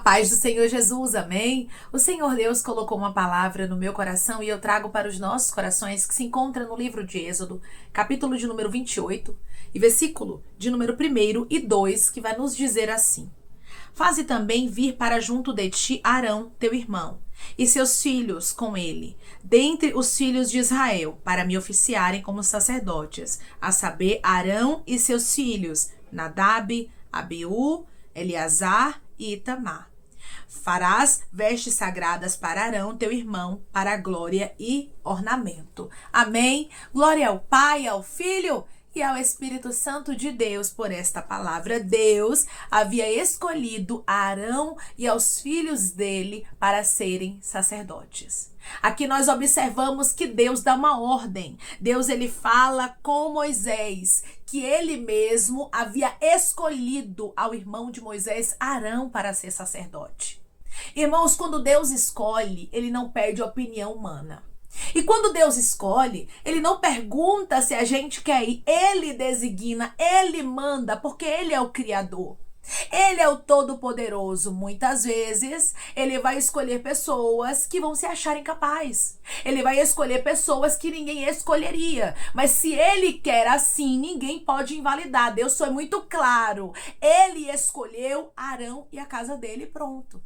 paz do Senhor Jesus, amém? O Senhor Deus colocou uma palavra no meu coração e eu trago para os nossos corações que se encontra no livro de Êxodo, capítulo de número 28 e versículo de número 1 e 2, que vai nos dizer assim: Faze também vir para junto de ti Arão, teu irmão, e seus filhos com ele, dentre os filhos de Israel, para me oficiarem como sacerdotes, a saber, Arão e seus filhos, Nadab, Abiú, Eleazar e Itamar. Farás vestes sagradas para Arão, teu irmão, para glória e ornamento. Amém? Glória ao Pai, ao Filho e ao Espírito Santo de Deus por esta palavra. Deus havia escolhido Arão e aos filhos dele para serem sacerdotes. Aqui nós observamos que Deus dá uma ordem. Deus ele fala com Moisés que ele mesmo havia escolhido ao irmão de Moisés, Arão, para ser sacerdote. Irmãos, quando Deus escolhe, ele não pede opinião humana. E quando Deus escolhe, ele não pergunta se a gente quer ir. Ele designa, ele manda, porque ele é o Criador. Ele é o Todo-Poderoso. Muitas vezes, ele vai escolher pessoas que vão se achar incapazes. Ele vai escolher pessoas que ninguém escolheria. Mas se ele quer assim, ninguém pode invalidar. Deus foi muito claro. Ele escolheu Arão e a casa dele, pronto.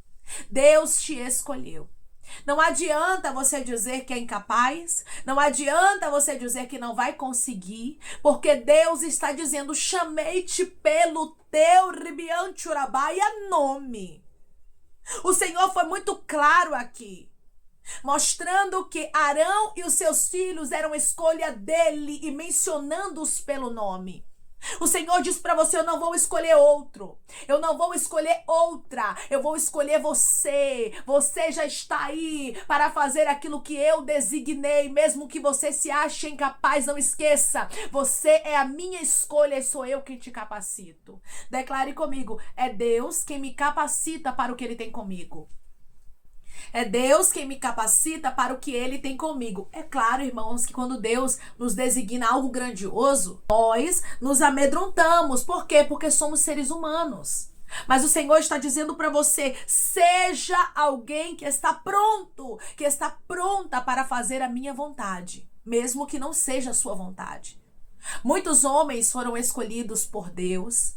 Deus te escolheu. Não adianta você dizer que é incapaz, não adianta você dizer que não vai conseguir, porque Deus está dizendo: chamei-te pelo teu ribianchurabaia nome. O Senhor foi muito claro aqui, mostrando que Arão e os seus filhos eram escolha dele e mencionando-os pelo nome. O Senhor diz para você: eu não vou escolher outro, eu não vou escolher outra, eu vou escolher você. Você já está aí para fazer aquilo que eu designei, mesmo que você se ache incapaz, não esqueça, você é a minha escolha e sou eu quem te capacito. Declare comigo: é Deus quem me capacita para o que Ele tem comigo. É Deus quem me capacita para o que Ele tem comigo. É claro, irmãos, que quando Deus nos designa algo grandioso, nós nos amedrontamos. Por quê? Porque somos seres humanos. Mas o Senhor está dizendo para você: seja alguém que está pronto, que está pronta para fazer a minha vontade, mesmo que não seja a sua vontade. Muitos homens foram escolhidos por Deus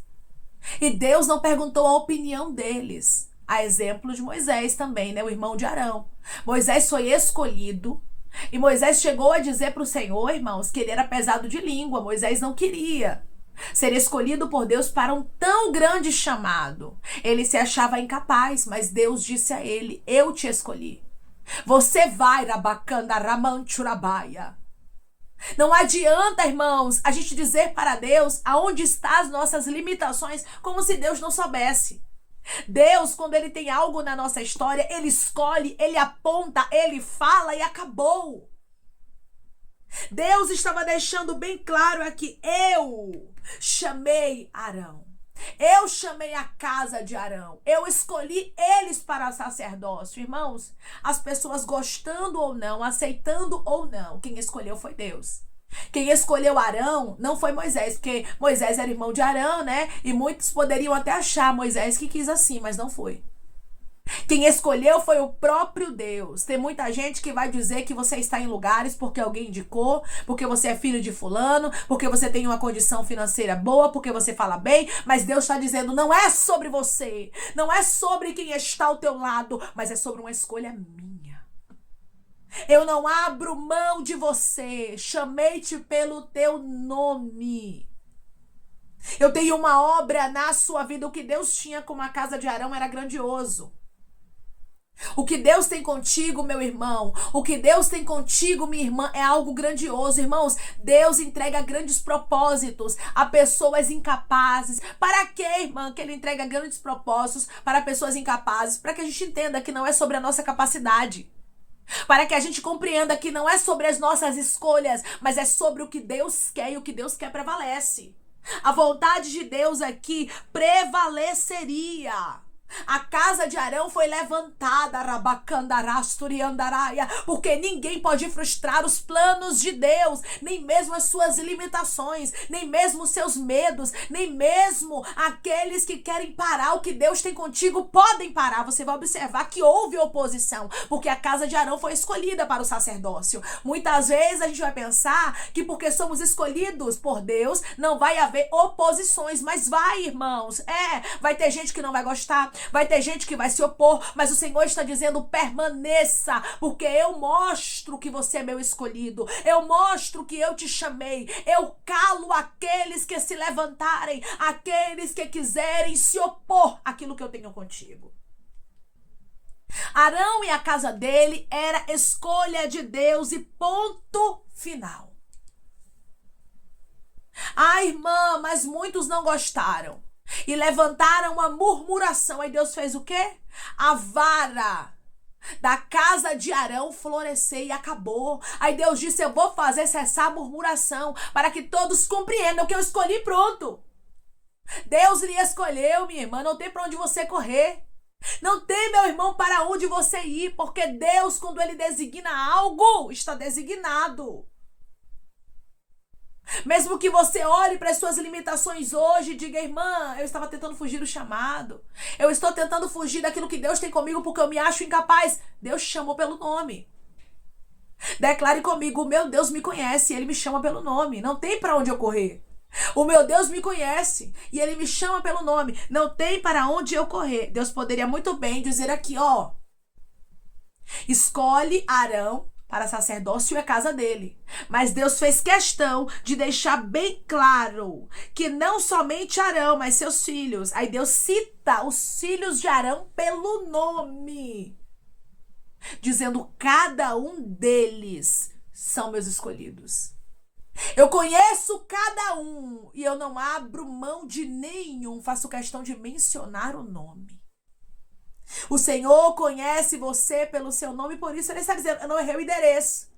e Deus não perguntou a opinião deles. A exemplo de Moisés também, né? O irmão de Arão. Moisés foi escolhido e Moisés chegou a dizer para o Senhor, irmãos, que ele era pesado de língua. Moisés não queria ser escolhido por Deus para um tão grande chamado. Ele se achava incapaz, mas Deus disse a ele: eu te escolhi. Você vai, Rabacanda Ramanchurabaia. Não adianta, irmãos, a gente dizer para Deus aonde estão as nossas limitações, como se Deus não soubesse. Deus, quando Ele tem algo na nossa história, Ele escolhe, Ele aponta, Ele fala e acabou. Deus estava deixando bem claro aqui: eu chamei Arão, eu chamei a casa de Arão, eu escolhi eles para sacerdócio. Irmãos, as pessoas gostando ou não, aceitando ou não, quem escolheu foi Deus. Quem escolheu Arão não foi Moisés, porque Moisés era irmão de Arão, né? E muitos poderiam até achar Moisés que quis assim, mas não foi. Quem escolheu foi o próprio Deus. Tem muita gente que vai dizer que você está em lugares porque alguém indicou, porque você é filho de fulano, porque você tem uma condição financeira boa, porque você fala bem, mas Deus está dizendo: não é sobre você, não é sobre quem está ao teu lado, mas é sobre uma escolha minha. Eu não abro mão de você. Chamei-te pelo teu nome. Eu tenho uma obra na sua vida. O que Deus tinha com a casa de Arão era grandioso. O que Deus tem contigo, meu irmão, o que Deus tem contigo, minha irmã, é algo grandioso. Irmãos, Deus entrega grandes propósitos a pessoas incapazes. Para quê, irmã, que Ele entrega grandes propósitos para pessoas incapazes? Para que a gente entenda que não é sobre a nossa capacidade. Para que a gente compreenda que não é sobre as nossas escolhas, mas é sobre o que Deus quer, e o que Deus quer prevalece. A vontade de Deus aqui prevaleceria. A casa de Arão foi levantada, rabacandarasturiandaraia, porque ninguém pode frustrar os planos de Deus, nem mesmo as suas limitações, nem mesmo os seus medos, nem mesmo aqueles que querem parar o que Deus tem contigo podem parar. Você vai observar que houve oposição, porque a casa de Arão foi escolhida para o sacerdócio. Muitas vezes a gente vai pensar que porque somos escolhidos por Deus, não vai haver oposições, mas vai, irmãos. Vai ter gente que não vai gostar, vai ter gente que vai se opor, mas o Senhor está dizendo: permaneça, porque eu mostro que você é meu escolhido, eu mostro que eu te chamei, eu calo aqueles que se levantarem, aqueles que quiserem se opor àquilo que eu tenho contigo. Arão e a casa dele era escolha de Deus e ponto final. Irmã, mas muitos não gostaram e levantaram uma murmuração. Aí Deus fez o quê? A vara da casa de Arão florescer e acabou. Aí Deus disse: eu vou fazer cessar a murmuração para que todos compreendam que eu escolhi, pronto. Deus lhe escolheu, minha irmã, não tem para onde você correr. Não tem, meu irmão, para onde você ir, porque Deus, quando ele designa algo, está designado. Mesmo que você olhe para as suas limitações hoje e diga: irmã, eu estava tentando fugir do chamado. Eu estou tentando fugir daquilo que Deus tem comigo porque eu me acho incapaz. Deus chamou pelo nome. Declare comigo: o meu Deus me conhece e ele me chama pelo nome. Não tem para onde eu correr. O meu Deus me conhece e ele me chama pelo nome. Não tem para onde eu correr. Deus poderia muito bem dizer aqui: escolhe Arão para sacerdócio e a casa dele. Mas Deus fez questão de deixar bem claro que não somente Arão, mas seus filhos. Aí Deus cita os filhos de Arão pelo nome, dizendo: cada um deles são meus escolhidos. Eu conheço cada um e eu não abro mão de nenhum. Faço questão de mencionar o nome. O Senhor conhece você pelo seu nome, por isso ele está dizendo: eu não errei o endereço.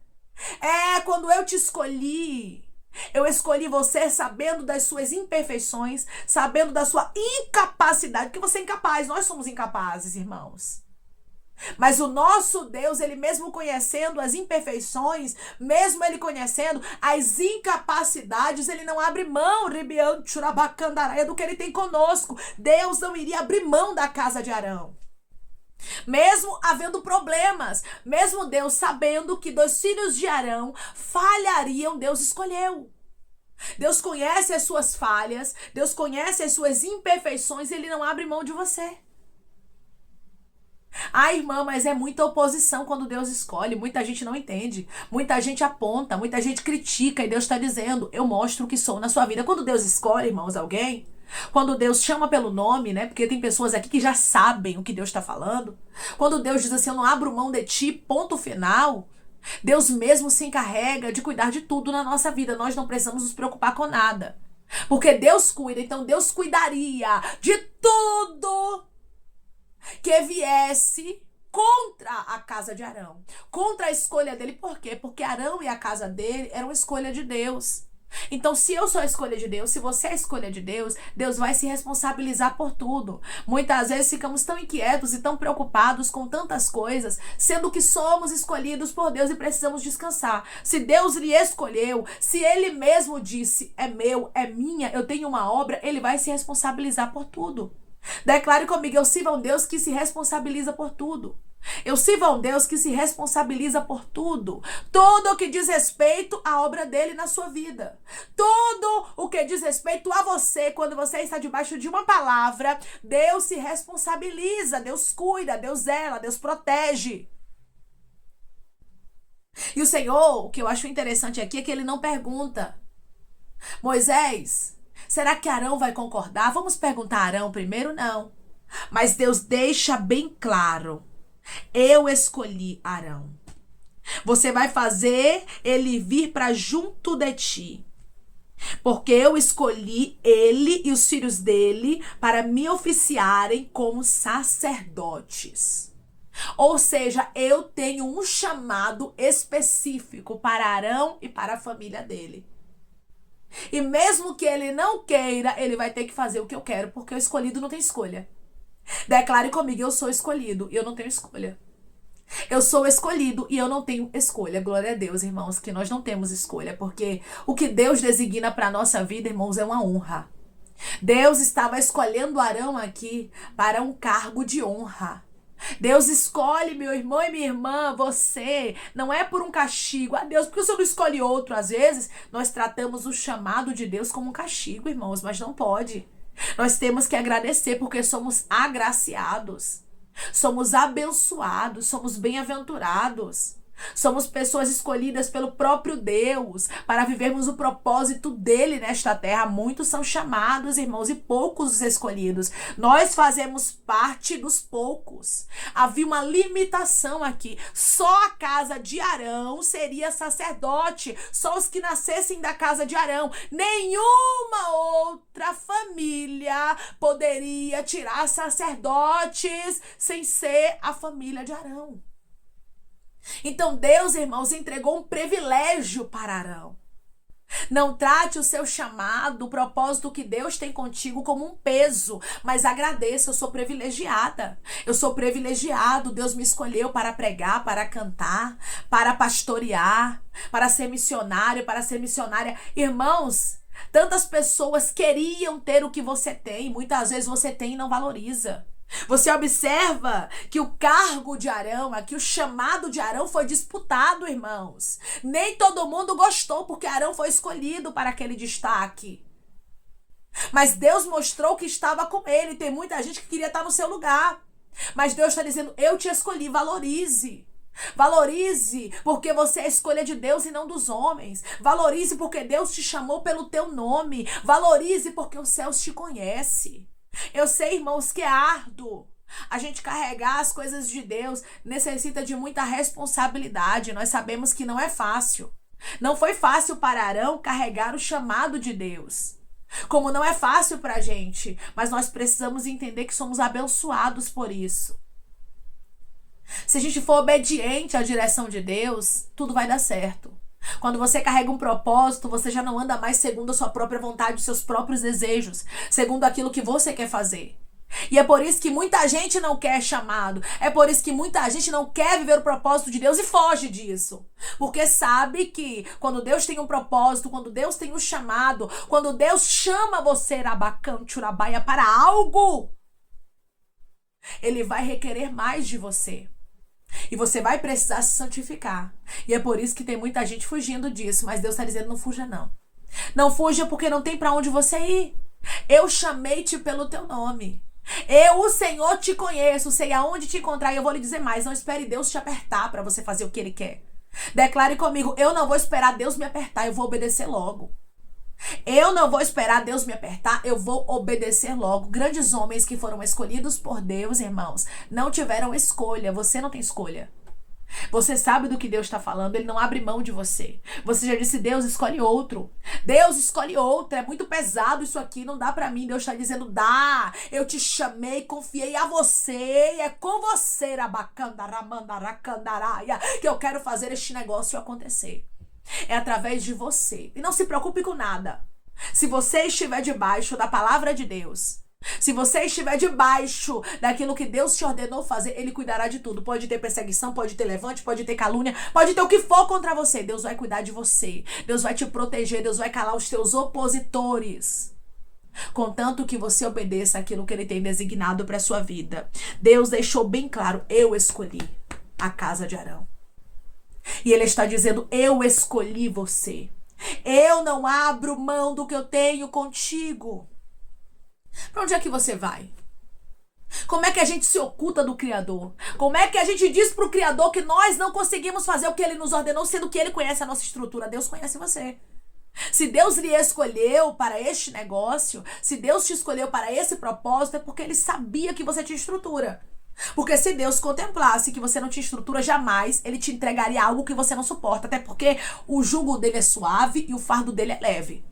Quando eu te escolhi, eu escolhi você sabendo das suas imperfeições, sabendo da sua incapacidade, porque você é incapaz, nós somos incapazes, irmãos. Mas o nosso Deus, ele mesmo conhecendo as imperfeições, mesmo ele conhecendo as incapacidades, ele não abre mão, do que ele tem conosco. Deus não iria abrir mão da casa de Arão. Mesmo havendo problemas, mesmo Deus sabendo que dos filhos de Arão falhariam, Deus escolheu. Deus conhece as suas falhas, Deus conhece as suas imperfeições e ele não abre mão de você. Irmã, mas é muita oposição quando Deus escolhe. Muita gente não entende, muita gente aponta, muita gente critica e Deus está dizendo: eu mostro o que sou na sua vida. Quando Deus escolhe, irmãos, alguém, quando Deus chama pelo nome, né? Porque tem pessoas aqui que já sabem o que Deus está falando. Quando Deus diz assim: eu não abro mão de ti, ponto final. Deus mesmo se encarrega de cuidar de tudo na nossa vida. Nós não precisamos nos preocupar com nada, porque Deus cuida. Então Deus cuidaria de tudo que viesse contra a casa de Arão, contra a escolha dele. Por quê? Porque Arão e a casa dele eram escolha de Deus. Então, se eu sou a escolha de Deus, se você é a escolha de Deus, Deus vai se responsabilizar por tudo. Muitas vezes ficamos tão inquietos e tão preocupados com tantas coisas, sendo que somos escolhidos por Deus e precisamos descansar. Se Deus lhe escolheu, se ele mesmo disse: é meu, é minha, eu tenho uma obra, ele vai se responsabilizar por tudo. Declare comigo: eu sirvo a um Deus que se responsabiliza por tudo. Eu sirvo a um Deus que se responsabiliza por tudo. Tudo o que diz respeito à obra dele na sua vida. Tudo o que diz respeito a você, quando você está debaixo de uma palavra, Deus se responsabiliza, Deus cuida, Deus zela, Deus protege. E o Senhor, o que eu acho interessante aqui é que ele não pergunta: Moisés, será que Arão vai concordar? Vamos perguntar a Arão primeiro? Não. Mas Deus deixa bem claro: eu escolhi Arão. Você vai fazer ele vir para junto de ti, porque eu escolhi ele e os filhos dele para me oficiarem como sacerdotes. Ou seja, eu tenho um chamado específico para Arão e para a família dele. E mesmo que ele não queira, ele vai ter que fazer o que eu quero, porque o escolhido não tem escolha. Declare comigo, eu sou escolhido e eu não tenho escolha. Eu sou escolhido e eu não tenho escolha. Glória a Deus, irmãos, que nós não temos escolha, porque o que Deus designa para a nossa vida, irmãos, é uma honra. Deus estava escolhendo Arão aqui para um cargo de honra. Deus escolhe, meu irmão e minha irmã, você, não é por um castigo. Ah, Deus, por que o Senhor não escolhe outro? Às vezes, nós tratamos o chamado de Deus como um castigo, irmãos, mas não pode. Nós temos que agradecer porque somos agraciados, somos abençoados, somos bem-aventurados. Somos pessoas escolhidas pelo próprio Deus para vivermos o propósito dele nesta terra. Muitos são chamados, irmãos, e poucos os escolhidos. Nós fazemos parte dos poucos. Havia uma limitação aqui. Só a casa de Arão seria sacerdote. Só os que nascessem da casa de Arão. Nenhuma outra família poderia tirar sacerdotes sem ser a família de Arão. Então Deus, irmãos, entregou um privilégio para Arão. Não trate o seu chamado, o propósito que Deus tem contigo como um peso, mas agradeça, eu sou privilegiada. Eu sou privilegiado, Deus me escolheu para pregar, para cantar, para pastorear, para ser missionário, para ser missionária. Irmãos, tantas pessoas queriam ter o que você tem, muitas vezes você tem e não valoriza. Você observa que o cargo de Arão, aqui o chamado de Arão foi disputado, irmãos. Nem todo mundo gostou porque Arão foi escolhido para aquele destaque. Mas Deus mostrou que estava com ele. Tem muita gente que queria estar no seu lugar. Mas Deus está dizendo, eu te escolhi, valorize. Valorize porque você é a escolha de Deus e não dos homens. Valorize porque Deus te chamou pelo teu nome. Valorize porque os céus te conhecem. Eu sei, irmãos, que é árduo. A gente carregar as coisas de Deus necessita de muita responsabilidade. Nós sabemos que não é fácil. Não foi fácil para Arão carregar o chamado de Deus. Como não é fácil para a gente. Mas nós precisamos entender que somos abençoados por isso. Se a gente for obediente à direção de Deus, tudo vai dar certo. Quando você carrega um propósito, você já não anda mais segundo a sua própria vontade, os seus próprios desejos, segundo aquilo que você quer fazer. E é por isso que muita gente não quer chamado, é por isso que muita gente não quer viver o propósito de Deus e foge disso. Porque sabe que quando Deus tem um propósito, quando Deus tem um chamado, quando Deus chama você, Rabacam, Tchurabaia, para algo, Ele vai requerer mais de você. E você vai precisar se santificar. E é por isso que tem muita gente fugindo disso. Mas Deus está dizendo, não fuja não. Não fuja porque não tem para onde você ir. Eu chamei-te pelo teu nome. Eu, o Senhor, te conheço. Sei aonde te encontrar. E eu vou lhe dizer mais. Não espere Deus te apertar para você fazer o que Ele quer. Declare comigo, eu não vou esperar Deus me apertar. Eu vou obedecer logo. Eu não vou esperar Deus me apertar, eu vou obedecer logo. Grandes homens que foram escolhidos por Deus, irmãos, não tiveram escolha. Você não tem escolha. Você sabe do que Deus está falando, Ele não abre mão de você. Você já disse, Deus escolhe outro. Deus escolhe outro, é muito pesado isso aqui, não dá pra mim. Deus está dizendo, dá. Eu te chamei, confiei a você, e é com você, que eu quero fazer este negócio acontecer. É através de você. E não se preocupe com nada. Se você estiver debaixo da palavra de Deus, se você estiver debaixo daquilo que Deus te ordenou fazer, Ele cuidará de tudo. Pode ter perseguição, pode ter levante, pode ter calúnia, pode ter o que for contra você. Deus vai cuidar de você. Deus vai te proteger, Deus vai calar os teus opositores. Contanto que você obedeça aquilo que Ele tem designado para a sua vida. Deus deixou bem claro, eu escolhi a casa de Arão. E Ele está dizendo, eu escolhi você. Eu não abro mão do que eu tenho contigo. Para onde é que você vai? Como é que a gente se oculta do Criador? Como é que a gente diz para o Criador que nós não conseguimos fazer o que Ele nos ordenou, sendo que Ele conhece a nossa estrutura? Deus conhece você. Se Deus lhe escolheu para este negócio, se Deus te escolheu para esse propósito, é porque Ele sabia que você tinha estrutura. Porque se Deus contemplasse que você não tinha estrutura, jamais Ele te entregaria algo que você não suporta. Até porque o jugo dele é suave e o fardo dele é leve.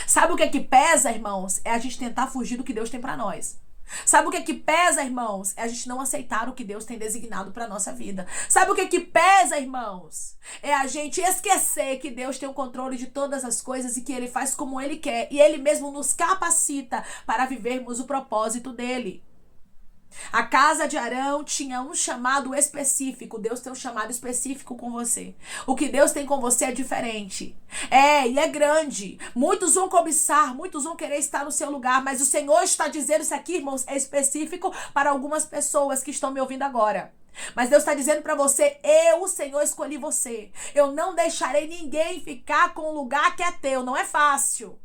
Sabe o que é que pesa, irmãos? É a gente tentar fugir do que Deus tem para nós. Sabe o que é que pesa, irmãos? É a gente não aceitar o que Deus tem designado para nossa vida. Sabe o que é que pesa, irmãos? É a gente esquecer que Deus tem o controle de todas as coisas e que Ele faz como Ele quer. E Ele mesmo nos capacita para vivermos o propósito dEle. A casa de Arão tinha um chamado específico. Deus tem um chamado específico com você. O que Deus tem com você é diferente. E é grande. Muitos vão cobiçar, muitos vão querer estar no seu lugar, mas o Senhor está dizendo isso aqui, irmãos, é específico para algumas pessoas que estão me ouvindo agora. Mas Deus está dizendo para você, eu, o Senhor, escolhi você. Eu não deixarei ninguém ficar com o lugar que é teu. Não é fácil.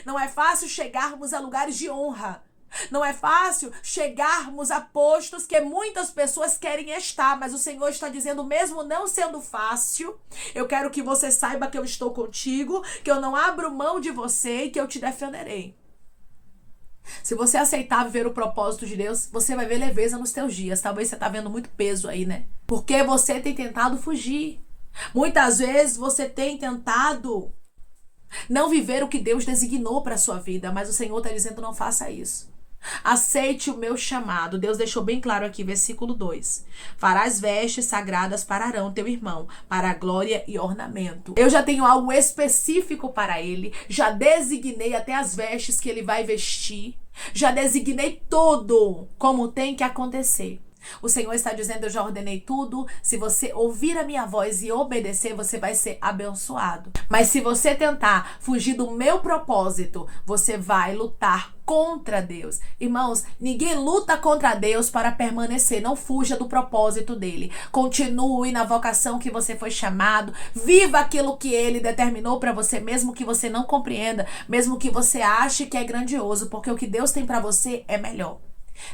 Não é fácil chegarmos a lugares de honra. Não é fácil chegarmos a postos que muitas pessoas querem estar, mas o Senhor está dizendo, mesmo não sendo fácil, eu quero que você saiba que eu estou contigo, que eu não abro mão de você e que eu te defenderei. Se você aceitar viver o propósito de Deus, você vai ver leveza nos teus dias. Talvez você está vendo muito peso aí, né? Porque você tem tentado fugir. Muitas vezes você tem tentado não viver o que Deus designou para a sua vida, mas o Senhor está dizendo, não faça isso. Aceite o meu chamado. Deus deixou bem claro aqui, versículo 2. Farás vestes sagradas para Arão, teu irmão, para a glória e ornamento. Eu já tenho algo específico para ele. Já designei até as vestes que ele vai vestir. Já designei tudo como tem que acontecer. O Senhor está dizendo, eu já ordenei tudo. Se você ouvir a minha voz e obedecer, você vai ser abençoado. Mas se você tentar fugir do meu propósito, você vai lutar contra Deus. Irmãos, ninguém luta contra Deus para permanecer. Não fuja do propósito dele. Continue na vocação que você foi chamado. Viva aquilo que ele determinou para você, mesmo que você não compreenda, mesmo que você ache que é grandioso, porque o que Deus tem para você é melhor.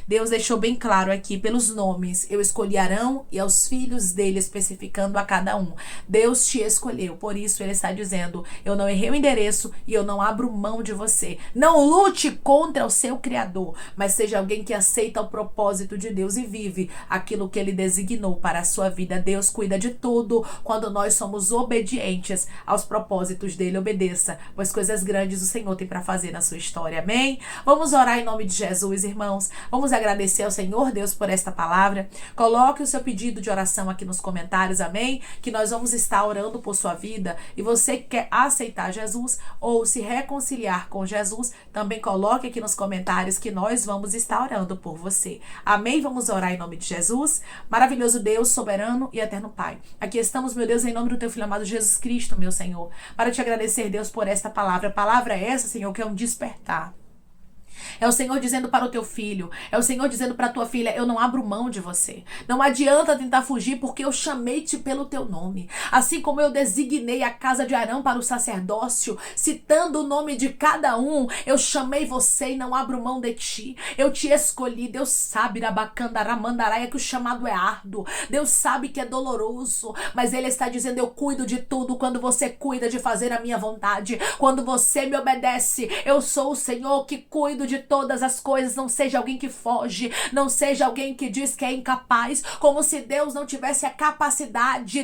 Deus deixou bem claro aqui pelos nomes. Eu escolhi Arão e aos filhos dele, especificando a cada um. Deus te escolheu, por isso ele está dizendo, eu não errei o endereço e eu não abro mão de você. Não lute contra o seu Criador, mas seja alguém que aceita o propósito de Deus e vive aquilo que ele designou para a sua vida. Deus cuida de tudo quando nós somos obedientes aos propósitos dele. Obedeça, pois coisas grandes o Senhor tem para fazer na sua história. Amém? Vamos orar em nome de Jesus, irmãos. Vamos agradecer ao Senhor Deus por esta palavra. Coloque o seu pedido de oração aqui nos comentários, amém? Que nós vamos estar orando por sua vida. E você que quer aceitar Jesus ou se reconciliar com Jesus, também coloque aqui nos comentários que nós vamos estar orando por você. Amém? Vamos orar em nome de Jesus. Maravilhoso Deus, soberano e eterno Pai. Aqui estamos, meu Deus, em nome do teu Filho amado Jesus Cristo, meu Senhor, para te agradecer, Deus, por esta palavra. A palavra é essa, Senhor, que é um despertar. É o Senhor dizendo para o teu filho, é o Senhor dizendo para a tua filha, eu não abro mão de você. Não adianta tentar fugir porque eu chamei-te pelo teu nome. Assim como eu designei a casa de Arão para o sacerdócio, citando o nome de cada um, eu chamei você e não abro mão de ti. Eu te escolhi. Deus sabe, Rabacandaramandarai, que o chamado é árduo. Deus sabe que é doloroso, mas Ele está dizendo, eu cuido de tudo quando você cuida de fazer a minha vontade. Quando você me obedece, eu sou o Senhor que cuido de todas as coisas. Não seja alguém que foge, não seja alguém que diz que é incapaz, como se Deus não tivesse a capacidade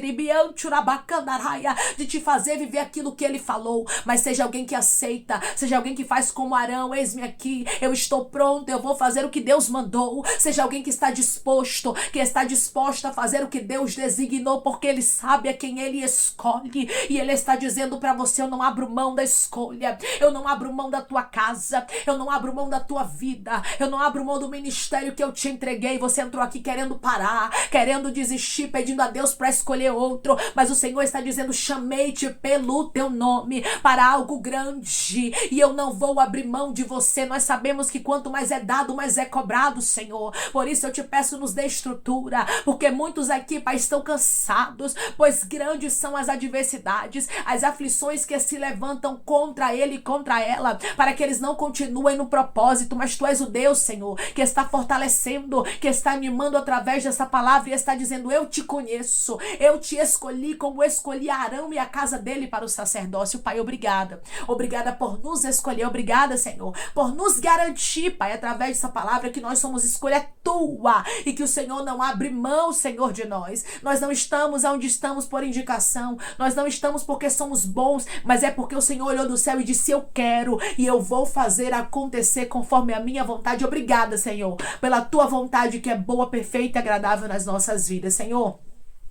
de te fazer viver aquilo que Ele falou, mas seja alguém que aceita, seja alguém que faz como Arão, eis-me aqui, eu estou pronto, eu vou fazer o que Deus mandou. Seja alguém que está disposto, que está disposta a fazer o que Deus designou, porque Ele sabe a quem Ele escolhe, e Ele está dizendo para você, eu não abro mão da escolha, eu não abro mão da tua casa, eu não abro mão da tua vida, eu não abro mão do ministério que eu te entreguei. Você entrou aqui querendo parar, querendo desistir, pedindo a Deus para escolher outro, mas o Senhor está dizendo, chamei-te pelo teu nome para algo grande, e eu não vou abrir mão de você. Nós sabemos que quanto mais é dado, mais é cobrado, Senhor. Por isso eu te peço, nos dê estrutura, porque muitos aqui, Pai, estão cansados, pois grandes são as adversidades, as aflições que se levantam contra ele e contra ela, para que eles não continuem no propósito, mas Tu és o Deus, Senhor, que está fortalecendo, que está animando através dessa palavra e está dizendo, eu te conheço, eu te escolhi como escolhi Arão e a casa dele para o sacerdócio. Pai, obrigada. Obrigada por nos escolher, obrigada, Senhor, por nos garantir, Pai, através dessa palavra que nós somos escolha Tua e que o Senhor não abre mão, Senhor, de nós. Nós não estamos onde estamos por indicação, nós não estamos porque somos bons, mas é porque o Senhor olhou do céu e disse, eu quero e eu vou fazer acontecer conforme a minha vontade. Obrigada, Senhor, pela Tua vontade que é boa, perfeita e agradável nas nossas vidas, Senhor.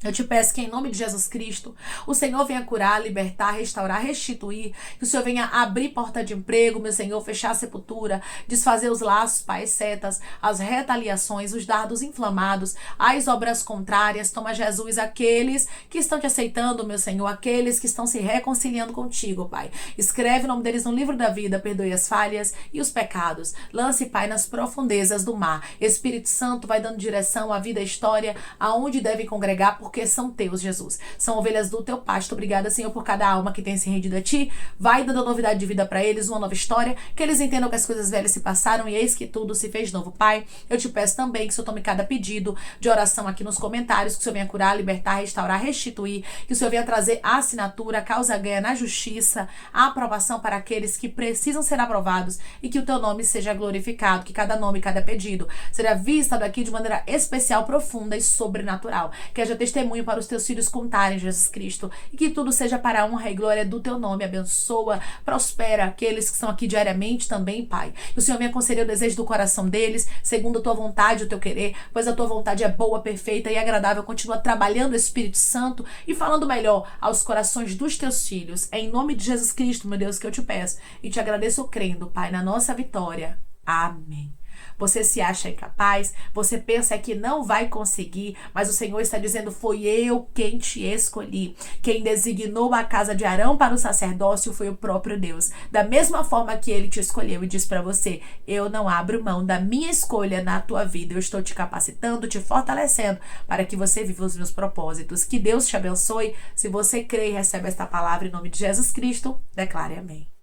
Eu te peço que em nome de Jesus Cristo, o Senhor venha curar, libertar, restaurar, restituir, que o Senhor venha abrir porta de emprego, meu Senhor, fechar a sepultura, desfazer os laços, Pai, setas, as retaliações, os dardos inflamados, as obras contrárias. Toma, Jesus, aqueles que estão te aceitando, meu Senhor, aqueles que estão se reconciliando contigo, Pai. Escreve o nome deles no livro da vida, perdoe as falhas e os pecados. Lance, Pai, nas profundezas do mar. Espírito Santo vai dando direção à vida, à história, aonde devem congregar, porque são teus, Jesus. São ovelhas do teu pasto. Obrigada, Senhor, por cada alma que tem se rendido a ti. Vai dando novidade de vida para eles, uma nova história, que eles entendam que as coisas velhas se passaram e eis que tudo se fez novo. Pai, eu te peço também que o Senhor tome cada pedido de oração aqui nos comentários, que o Senhor venha curar, libertar, restaurar, restituir, que o Senhor venha trazer a assinatura, a causa ganha na justiça, a aprovação para aqueles que precisam ser aprovados e que o teu nome seja glorificado, que cada nome, cada pedido seja visto aqui de maneira especial, profunda e sobrenatural. Que haja testemunho para os teus filhos contarem, Jesus Cristo, e que tudo seja para a honra e glória do teu nome. Abençoa, prospera aqueles que estão aqui diariamente também, Pai. Que o Senhor venha conceder o desejo do coração deles, segundo a tua vontade, o teu querer, pois a tua vontade é boa, perfeita e agradável. Continua trabalhando o Espírito Santo e falando melhor aos corações dos teus filhos. É em nome de Jesus Cristo, meu Deus, que eu te peço e te agradeço crendo, Pai, na nossa vitória. Amém. Você se acha incapaz, você pensa que não vai conseguir, mas o Senhor está dizendo: foi eu quem te escolhi. Quem designou a casa de Arão para o sacerdócio foi o próprio Deus. Da mesma forma que ele te escolheu e diz para você: eu não abro mão da minha escolha na tua vida. Eu estou te capacitando, te fortalecendo para que você viva os meus propósitos. Que Deus te abençoe. Se você crê e recebe esta palavra em nome de Jesus Cristo, declare amém.